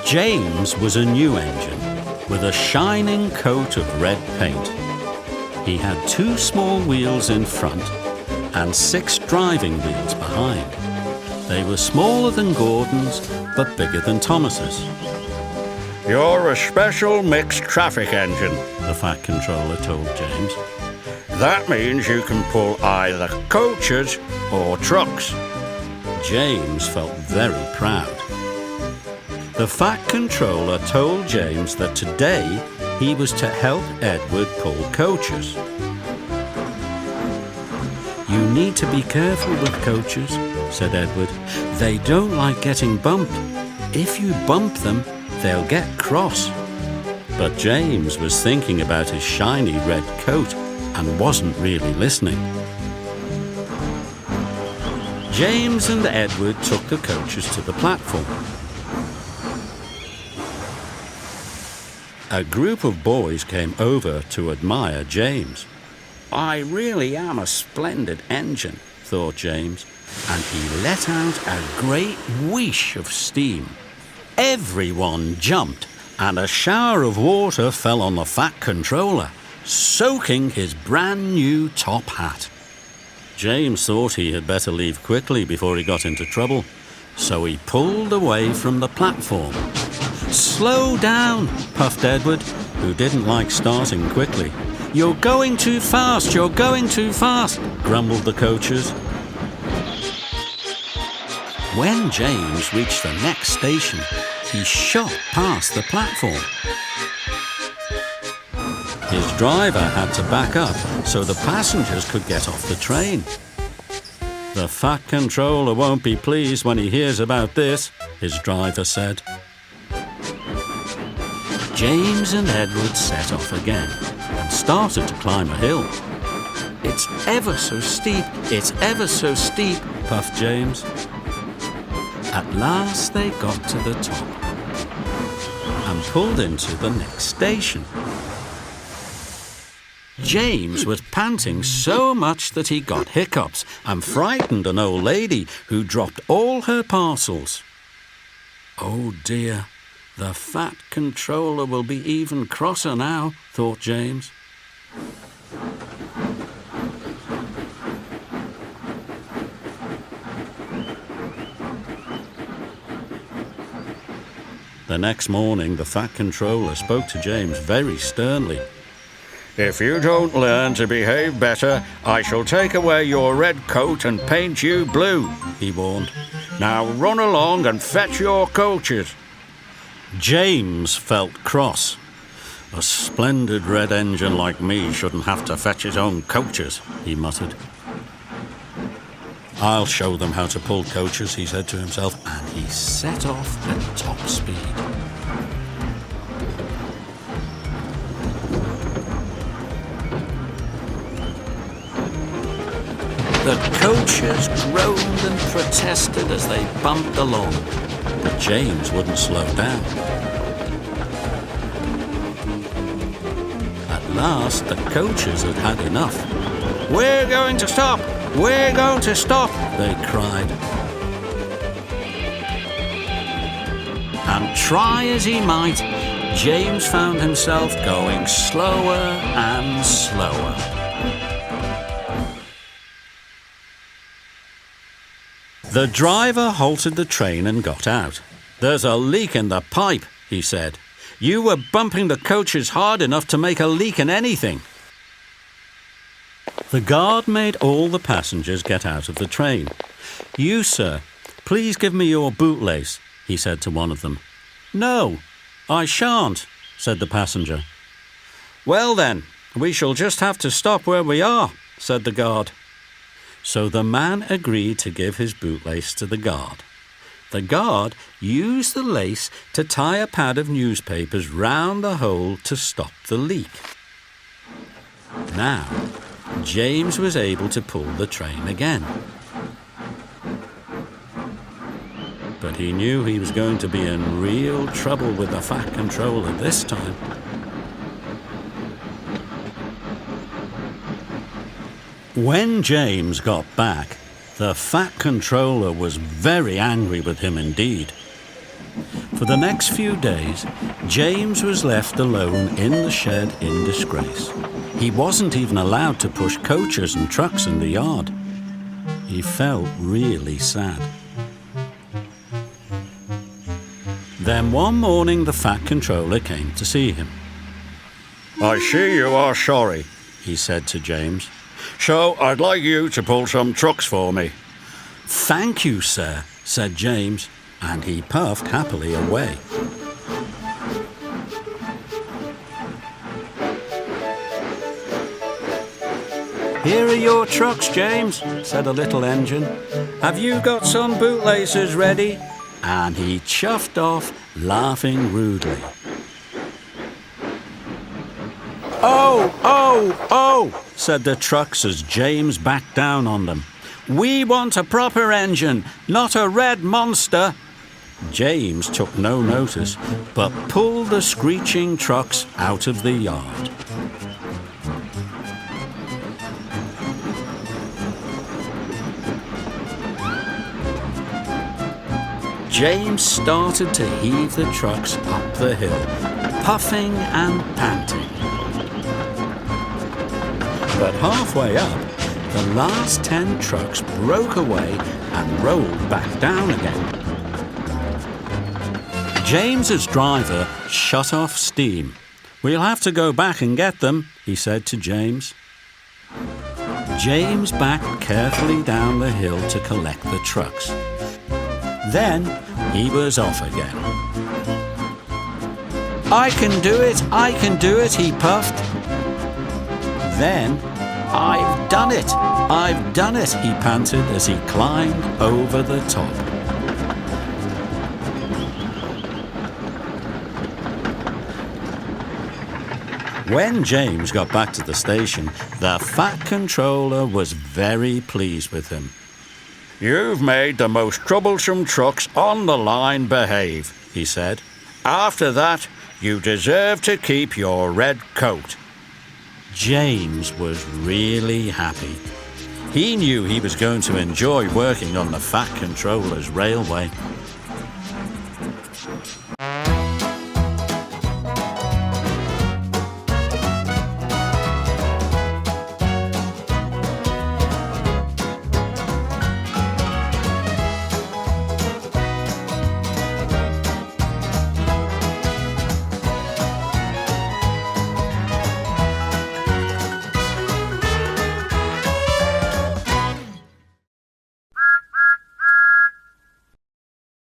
James was a new engine with a shining coat of red paint. He had 2 small wheels in front and 6 driving wheels behind. They were smaller than Gordon's, but bigger than Thomas's. "You're a special mixed traffic engine," the Fat Controller told James. "That means you can pull either coaches or trucks." James felt very proud. The Fat Controller told James that today he was to help Edward pull coaches. "You need to be careful with coaches," said Edward. "They don't like getting bumped. If you bump them, they'll get cross." But James was thinking about his shiny red coat and wasn't really listening. James and Edward took the coaches to the platform. A group of boys came over to admire James. "I really am a splendid engine," thought James, and he let out a great whoosh of steam. Everyone jumped, and a shower of water fell on the Fat Controller, soaking his brand new top hat. James thought he had better leave quickly before he got into trouble, so he pulled away from the platform. "Slow down," puffed Edward, who didn't like starting quickly. "You're going too fast, you're going too fast," grumbled the coaches. When James reached the next station, he shot past the platform. His driver had to back up so the passengers could get off the train. "The Fat Controller won't be pleased when he hears about this," his driver said. James and Edward set off again and started to climb a hill. "It's ever so steep, it's ever so steep," puffed James. At last they got to the top and pulled into the next station. James was panting so much that he got hiccups and frightened an old lady who dropped all her parcels. "Oh dear, the Fat Controller will be even crosser now," thought James. The next morning, the Fat Controller spoke to James very sternly. "If you don't learn to behave better, I shall take away your red coat and paint you blue," he warned. "Now run along and fetch your coaches." James felt cross. "A splendid red engine like me shouldn't have to fetch his own coaches," he muttered. "I'll show them how to pull coaches," he said to himself, and he set off at top speed. The coaches groaned and protested as they bumped along, but James wouldn't slow down. At last, the coaches had had enough. "We're going to stop! We're going to stop!" they cried. And try as he might, James found himself going slower and slower. The driver halted the train and got out. "There's a leak in the pipe," he said. "You were bumping the coaches hard enough to make a leak in anything." The guard made all the passengers get out of the train. "You, sir, please give me your bootlace," he said to one of them. "No, I shan't," said the passenger. "Well then, we shall just have to stop where we are," said the guard. So the man agreed to give his bootlace to the guard. The guard used the lace to tie a pad of newspapers round the hole to stop the leak. Now, James was able to pull the train again. But he knew he was going to be in real trouble with the Fat Controller this time. When James got back, The Fat Controller was very angry with him indeed. For the next few days, James was left alone in the shed in disgrace. He wasn't even allowed to push coaches and trucks in the yard. He felt really sad. Then one morning the Fat Controller came to see him. I see you are sorry, He said to James. so I'd like you to pull some trucks for me. "Thank you, sir," said James, and he puffed happily away. "Here are your trucks, James," said a little engine. "Have you got some bootlaces ready?" And he chuffed off, laughing rudely. "Oh, oh, oh," said the trucks as James backed down on them. "We want a proper engine, not a red monster." James took no notice, but pulled the screeching trucks out of the yard. James started to heave the trucks up the hill, puffing and panting. But halfway up, the last 10 trucks broke away and rolled back down again. James's driver shut off steam. "We'll have to go back and get them," he said to James. James backed carefully down the hill to collect the trucks. Then he was off again. I can do it, he puffed. Then, I've done it, he panted as he climbed over the top. When James got back to the station, the Fat Controller was very pleased with him. You've made the most troublesome trucks on the line behave, he said. After that, you deserve to keep your red coat. James was really happy. He knew he was going to enjoy working on the Fat Controller's railway.